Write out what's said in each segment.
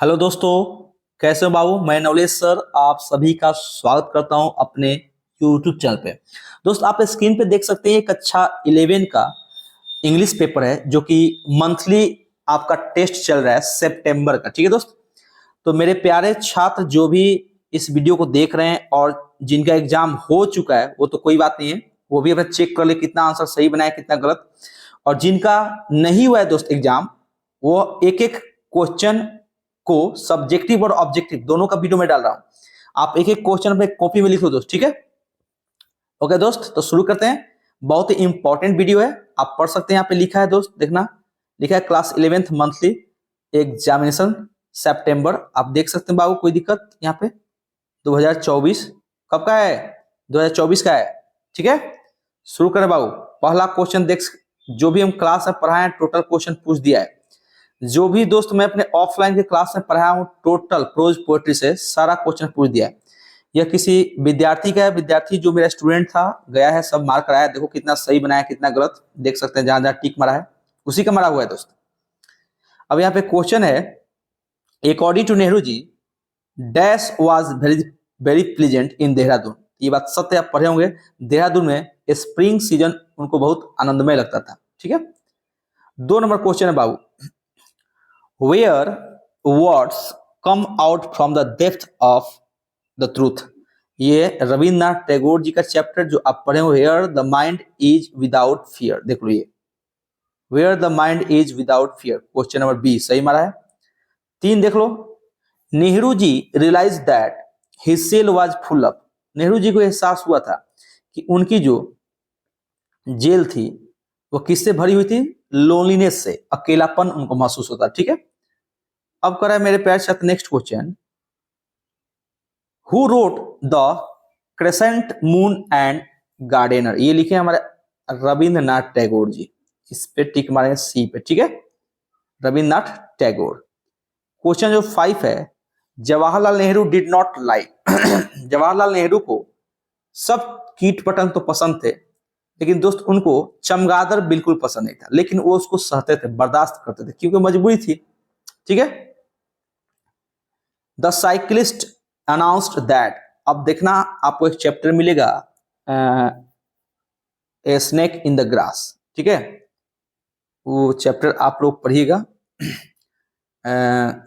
Hello दोस्तों, कैसे हो बाबू। मैं नवलेश सर आप सभी का स्वागत करता हूं अपने यूट्यूब चैनल पे। दोस्त, आप स्क्रीन पे देख सकते हैं एक कक्षा 11 का इंग्लिश पेपर है जो कि मंथली आपका टेस्ट चल रहा है सितंबर का। ठीक है दोस्त, तो मेरे प्यारे छात्र जो भी इस वीडियो को देख रहे हैं और जिनका एग्जाम हो चुका है वो तो कोई बात नहीं है, वो भी अपना चेक कर ले कितना आंसर सही बनाया कितना गलत। और जिनका नहीं हुआ है दोस्त एग्जाम, वो एक एक क्वेश्चन को सब्जेक्टिव और ऑब्जेक्टिव दोनों का वीडियो में डाल रहा हूं। आप एक एक क्वेश्चन अपने कॉपी में लिखो दोस्त, ठीक है। ओके दोस्त, तो शुरू करते हैं। बहुत ही इंपॉर्टेंट वीडियो है, आप पढ़ सकते हैं। यहाँ पे लिखा है दोस्त, देखना, लिखा है क्लास 11th मंथली एग्जामिनेशन सितंबर। आप देख सकते हैं बाबू, कोई दिक्कत यहाँ पे 2024 कब का है, 2024 का है। ठीक है, शुरू करें बाबू। पहला क्वेश्चन देख, जो भी हम क्लास में पढ़ाए हैं टोटल क्वेश्चन पूछ दिया है। जो भी दोस्त मैं अपने ऑफलाइन के क्लास में पढ़ाया हूँ टोटल प्रोज पोएट्री से सारा क्वेश्चन पूछ दिया है। यह किसी विद्यार्थी का है, विद्यार्थी जो मेरा स्टूडेंट था गया है, सब मार्क कराया। देखो कितना सही बनाया कितना गलत, देख सकते हैं जहां जहां टिक मारा है उसी का मारा हुआ है दोस्त। अब यहाँ पे क्वेश्चन है, according to Nehru ji dash was very very pleasant in Dehradun. ये बात सत्य, आप पढ़े होंगे देहरादून में स्प्रिंग सीजन उनको बहुत आनंदमय लगता था। ठीक है, 2 नंबर क्वेश्चन है बाबू, where words come out from the depth of the truth. ये रविन्द्रनाथ टैगोर जी का चैप्टर जो आप पढ़े हो, where the mind is without fear. देख लो ये where the mind is without fear, question number B सही मारा है। 3 देख लो, Nehru ji realise that his cell was full up. Nehru ji को एहसास हुआ था कि उनकी जो जेल थी वो किससे भरी हुई थी, लोनलीनेस से, अकेलापन उनको महसूस होता। ठीक है, अब कर रहा है मेरे प्यारे छात्र next question, who wrote the crescent moon and gardener. ये लिखे हमारे रविंद्रनाथ टैगोर जी, इस पे टिक मारेंगे सी पे। ठीक है, रविंद्रनाथ टैगोर। क्वेश्चन जो 5 है, Jawaharlal Nehru did not like. Jawaharlal Nehru को सब कीट पतंग तो पसंद थे, लेकिन दोस्त उनको चमगादड़ बिल्कुल पसंद नहीं था, लेकिन वो उसको सहते थे, बर्दाश्त करते थे क्योंकि मजबूरी थी। ठीक है, द साइकिलिस्ट अनाउंस्ड दैट। अब देखना आपको एक चैप्टर मिलेगा ए स्नेक इन द ग्रास। ठीक है, वो चैप्टर आप लोग पढ़िएगा,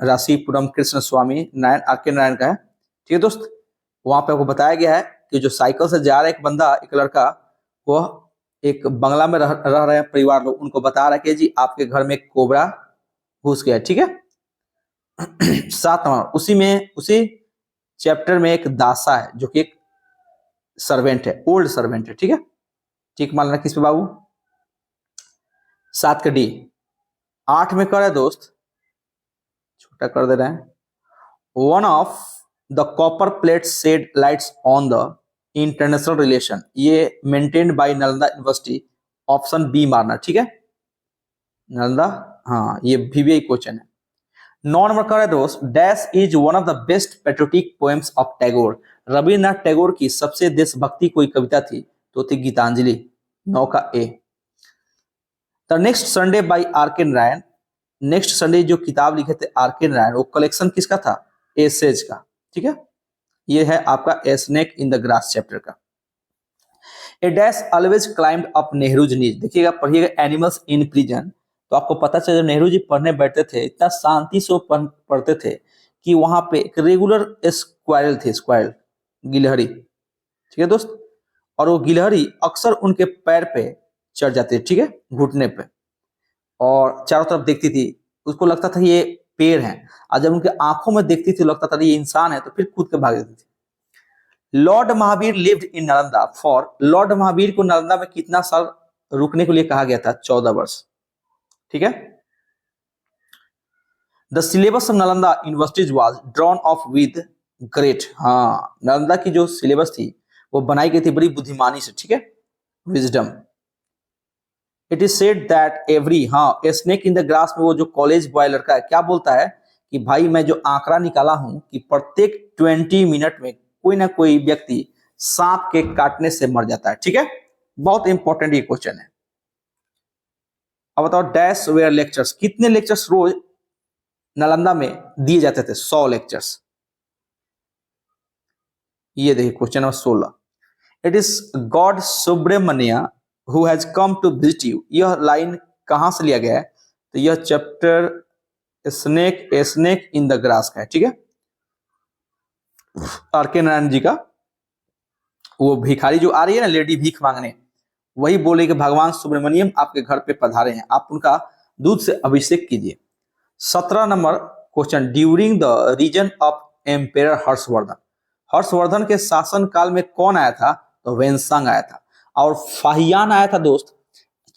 राशिपुरम कृष्ण स्वामी नारायण आके नारायण का है। ठीक है दोस्त, वहां पे आपको बताया गया है कि जो साइकिल से जा रहा है एक बंदा, एक लड़का, वह एक बंगला में रह रहे हैं परिवार लोग, उनको बता रहा है कि जी आपके घर में एक कोबरा घुस गया। ठीक है, 7 नंबर, उसी चैप्टर में एक दासा है जो कि एक सर्वेंट है, ओल्ड सर्वेंट है। ठीक है, ठीक मान रहा किस पे बाबू, 7 का डी। 8 में कर है दोस्त, छोटा कर दे रहे हैं, one of the copper plate shed lights on the international relation. ये maintained by Nalanda university, option B मारना। ठीक है, नालंदा, हाँ ये VVI क्वेश्चन है। 9 नंबर का है दोस्त, dash is one of the best patriotic poems of Tagore. Rabindranath Tagore की सबसे देशभक्ति कोई कविता थी तो थी गीतांजलि। 9 का A. The next Sunday by R.K. Narayan. Next Sunday जो किताब लिखे थे R.K. नारायण, वो कलेक्शन किसका था, एसेज का। ठीक है, ये है आपका a snake in the grass chapter का। A dash always climbed up Nehru's knees. देखिएगा पढ़िएगा, एनिमल्स इन प्रिजन, तो आपको पता चले जब नेहरू जी पढ़ने बैठते थे इतना शांति से पढ़ते थे कि वहां पे एक रेगुलर स्क्वायरल थे, स्क्वायरल गिलहरी। ठीक है दोस्त, और वो गिलहरी अक्सर उनके पैर पे चढ़ जाती है। ठीक है, घुटने पे, और चारों तरफ देखती थी, उसको लगता था ये पेड़ है, और जब उनके आंखों में देखती थी लगता था ये इंसान है, तो फिर कूद के भाग जाती थी। Lord Mahavir lived in Nalanda for. Lord Mahavir को नालंदा में कितना साल रुकने के लिए कहा गया था, 14 वर्ष। ठीक है, the syllabus of Nalanda universities was drawn of with great. हाँ, नालंदा की जो सिलेबस थी वो बनाई गई थी बड़ी बुद्धिमानी से। ठीक है, wisdom. It is said that every, हाँ a snake in the grass में वो जो कॉलेज बॉय लड़का है क्या बोलता है कि भाई मैं जो आंकड़ा निकाला हूं कि प्रत्येक 20 मिनट में कोई ना कोई व्यक्ति सांप के काटने से मर जाता है। ठीक है, बहुत इंपॉर्टेंट ये क्वेश्चन है। अब बताओ, डैश वेयर लेक्चर्स, कितने लेक्चर्स रोज नालंदा में दिए जाते थे 100 लेक्चर्स। ये देखिए question number 16, it is god Subramanya who has come to visit you. यह लाइन कहां से लिया गया है? तो यह chapter snake in the grass का है, ठीक है, आर के नारायण जी का। वो भिखारी जो आ रही है ना, लेडी भीख मांगने, वही बोले कि भगवान सुब्रमण्यम आपके घर पे पधारे हैं, आप उनका दूध से अभिषेक कीजिए। 17 number question, during the reign of emperor Harshavardhan, Harshavardhan के शासन काल में कौन आया था? तो वेनसांग आया था। और फाहियान आया था दोस्त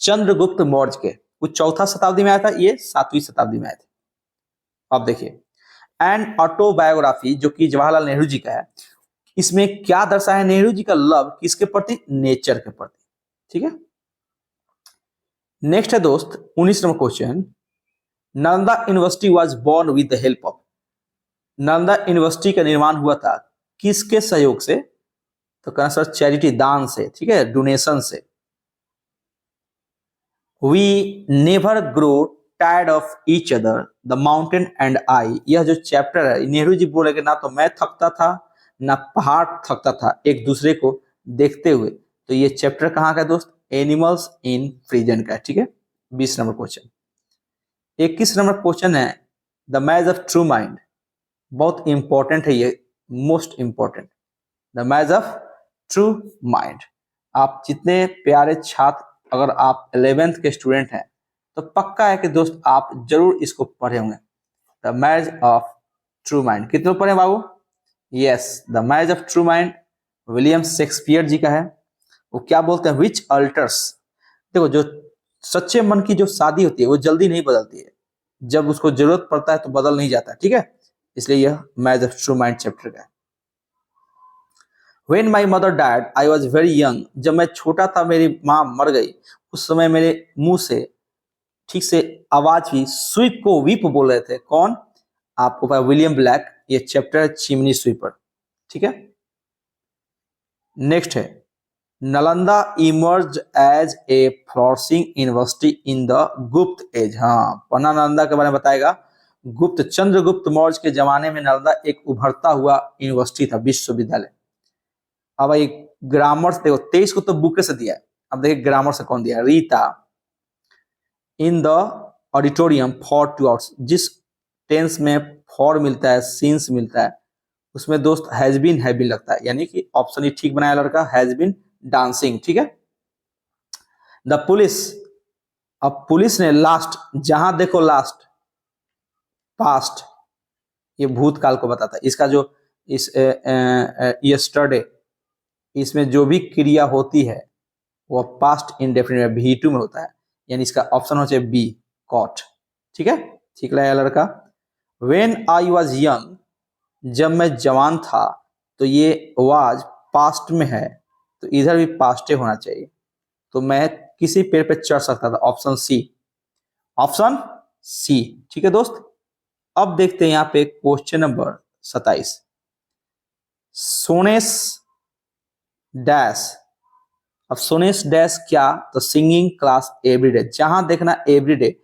चंद्रगुप्त मौर्य के, वो 4th शताब्दी में आया था, ये 7वीं शताब्दी में आए थे। अब देखिए, एंड ऑटोबायोग्राफी जो कि जवाहरलाल नेहरू जी का है, इसमें क्या दर्शाया नेहरू जी का लव किसके प्रति? नेचर के प्रति, ठीक है। नेक्स्ट है दोस्त 19 number question, Nalanda university was born with the help of, Nalanda university का निर्माण हुआ था किसके सहयोग से? तो कहना सर चैरिटी, दान से, ठीक है, डोनेशन से। We never grow tired of each other, the mountain and I, यह जो चैप्टर है नेहरू जी बोले कि ना तो मैं थकता था ना पहाड़ थकता था एक दूसरे को देखते हुए। तो ये चैप्टर कहाँ का है दोस्त? एनिमल्स इन प्रिजन का है, ठीक है। 20 नंबर क्वेश्चन। 21 नंबर क्वेश्चन है, the maze of true mind, बहुत इंपॉर्टेंट है ये, most important, the maze of true mind. आप जितने प्यारे छात्र, अगर आप 11th के स्टूडेंट हैं तो पक्का है कि दोस्त आप जरूर इसको पढ़े होंगे। The maze of true mind कितने पढ़े बाबू? Yes, the maze of true mind William Shakespeare ji का है। वो क्या बोलते हैं? विच अल्टर्स, देखो जो सच्चे मन की जो शादी होती है वो जल्दी नहीं बदलती है, जब उसको जरूरत पड़ता है तो बदल नहीं जाता, ठीक है। इसलिए यह मैज ऑफ ट्रू माइंड चैप्टर का है। When my mother died, I was very young, जब मैं छोटा था मेरी माँ मर गई, उस समय मेरे मुंह से ठीक से आवाज हुई, स्वीप को वीप बोल रहे थे, कौन? आपको पता विलियम ब्लैक, ये चैप्टर है चिमनी स्वीपर, ठीक है। नेक्स्ट है, Nalanda emerge as a flourishing university in the Gupta age, हाँ पन्ना नालंदा के बारे में बताएगा। गुप्त चंद्रगुप्त मौर्य के जमाने में नालंदा एक उभरता हुआ यूनिवर्सिटी था, विश्वविद्यालय। अब भाई ग्रामर से देखो, 23 को तो बुक से दिया है, अब देखिए ग्रामर से कौन दिया है? Rita in the auditorium for 2 hours, जिस टेंस में फॉर मिलता है, सीन्स मिलता है, उसमें दोस्त हैज बीन लगता है, यानी कि ऑप्शन ही ठीक बनाया लड़का, हैज बीन डांसिंग, ठीक है। द पुलिस, अब पुलिस ने लास्ट, जहां देखो लास्ट, पास्ट, ये भूतकाल को बताता है। इसका जो इस यस्टरडे, इसमें जो भी क्रिया होती है वो पास्ट इंडेफिनिट में V2 में होता है, यानी इसका ऑप्शन हो जाए बी, कॉट, ठीक है। ठीक लगा लड़का। व्हेन आई वाज यंग, जब मैं जवान था, तो ये वाज पास्ट में है, तो इधर भी पास्टे होना चाहिए, तो मैं किसी पेड़ पे चढ़ सकता था, ऑप्शन सी, ऑप्शन सी, ठीक है दोस्त। अब देखते हैं यहाँ पे क्वेश्चन नंबर 27, सोनेस डैश, अब सोनेस डैश क्या? तो सिंगिंग क्लास एवरीडे, जहां देखना एवरीडे,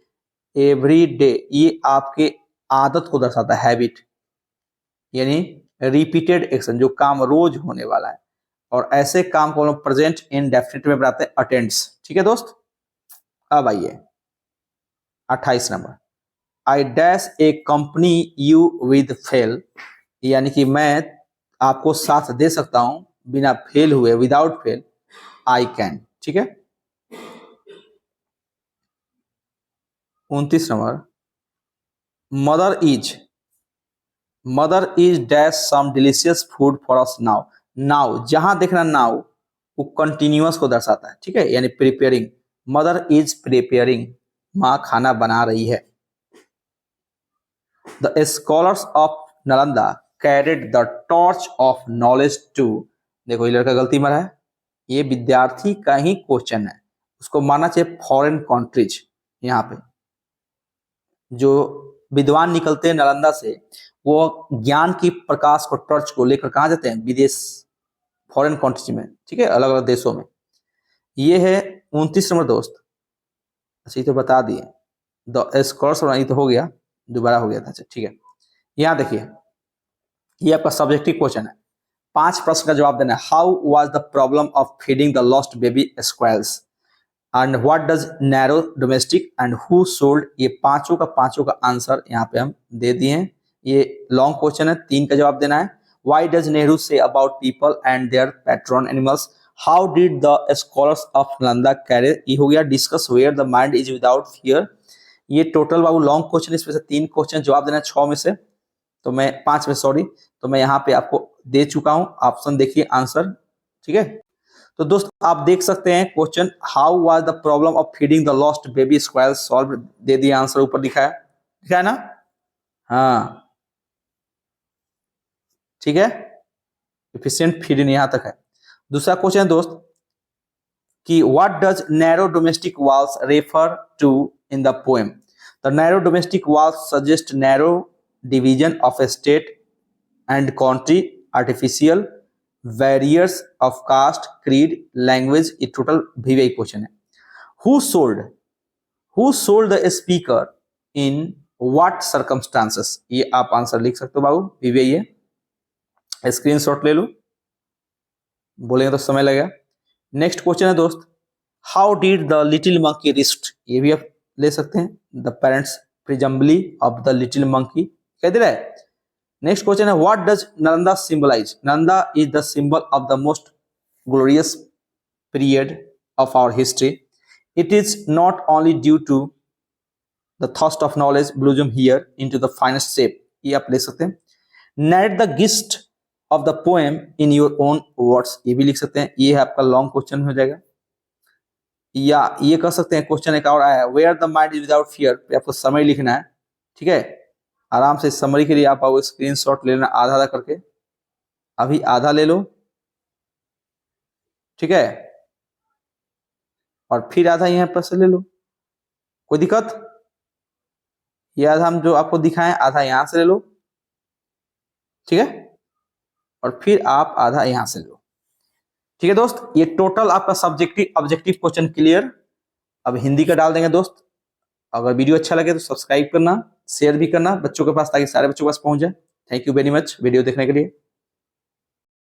एवरीडे ये आपके आदत को दर्शाता है, हैबिट, यानी रिपीटेड एक्शन, जो काम रोज होने वाला है, और ऐसे काम को हम प्रेजेंट इंडेफिनिट में बनाते हैं, अटेंड्स, ठीक है दोस्त। अब आइए 28 number, I dash A company you with fail, यानी कि मैं आपको साथ दे सकता हूं बिना फेल हुए, विदाउट फेल, आई कैन, ठीक है। 29 number, mother is dash some delicious food for us now, now जहां देखना नाउ वो कंटिन्यूअस को दर्शाता है, ठीक है, यानी प्रिपेयरिंग, मदर इज प्रिपेयरिंग, माँ खाना बना रही है। The scholars of Nalanda carried the torch of knowledge to, देखो ये लड़का गलती मारा है, ये विद्यार्थी का ही क्वेश्चन है, उसको मानना चाहिए फॉरेन कंट्रीज। यहाँ पे जो विद्वान निकलते हैं नालंदा से, वो ज्ञान की प्रकाश को, टॉर्च को लेकर कहाँ जाते हैं? विदेश, फॉरेन कंट्रीज में, ठीक है, अलग अलग देशों में। ये है 29 नंबर दोस्त। अच्छा ये तो बता दिए, द स्कॉलर्स, ये तो हो गया। दोबारा हो गया था। अच्छा ठीक है, यहाँ देखिए ये आपका सब्जेक्टिव क्वेश्चन है, 5 प्रश्न का जवाब देना है। How was the problem of feeding the lost baby squirrels and what does narrow domestic and who sold, ये पांचों का आंसर यहाँ पे हम दे दिए हैं। ये लॉन्ग क्वेश्चन है, 3 का जवाब देना है। Why does Nehru say about people and their patron animals, how did the scholars of Nalanda carry, ये हो गया। Discuss where the mind is without fear, ये टोटल बाबू लॉन्ग क्वेश्चन, इसमें से 3 क्वेश्चन जवाब देना है 6 में से, तो मैं 5 में सॉरी, तो मैं यहाँ पे आपको दे चुका हूं। ऑप्शन देखिए आंसर, ठीक है। तो दोस्त आप देख सकते हैं question, how was the problem of feeding the lost baby squirrel solved, दे दिया आंसर, ऊपर दिखा है ना, हाँ ठीक है, एफिशिएंट फीडिंग यहां तक है। दूसरा क्वेश्चन है दोस्त कि what does narrow domestic walls refer to in the poem, the narrow domestic walls suggest narrow division of a state and country, artificial barriers of caste, creed, language, ये total VVI question है। Who sold the speaker in what circumstances, ये आप answer लिख सकते हो बाबू, VVI है, screenshot ले लो, बोलेंगे तो समय लगेगा। नेक्स्ट क्वेश्चन है दोस्त, how did the little monkey rest, ये भी आप ले सकते हैं, the parents presumably of the little monkey, कह दे रहा है। नेक्स्ट क्वेश्चन है, what does Nalanda symbolise, Nalanda is the symbol of the most glorious period of our history, it is not only due to the thirst of knowledge blossom here into the finest shape, ये आप ले सकते हैं। Narrate the gist of the poem in your own words, ये भी लिख सकते हैं, ये है आपका लॉन्ग क्वेश्चन हो जाएगा। या ये कह सकते हैं, क्वेश्चन एक और आया है, where the mind is without fear, पे आपको समरी लिखना है, ठीक है। आराम से समरी के लिए आप स्क्रीनशॉट ले लेना आधा आधा करके, अभी आधा ले लो, ठीक है, और फिर आधा यहाँ पर से ले लो, कोई दिक्कत, ये आधा हम जो आपको दिखाएं आधा यहां से ले लो, ठीक है, और फिर आप आधा यहां से लो, ठीक है दोस्त। ये टोटल आपका सब्जेक्टिव ऑब्जेक्टिव क्वेश्चन क्लियर। अब हिंदी का डाल देंगे दोस्त। अगर वीडियो अच्छा लगे तो सब्सक्राइब करना, शेयर भी करना बच्चों के पास, ताकि सारे बच्चों के पास पहुंच जाए। Thank you very much video देखने के लिए।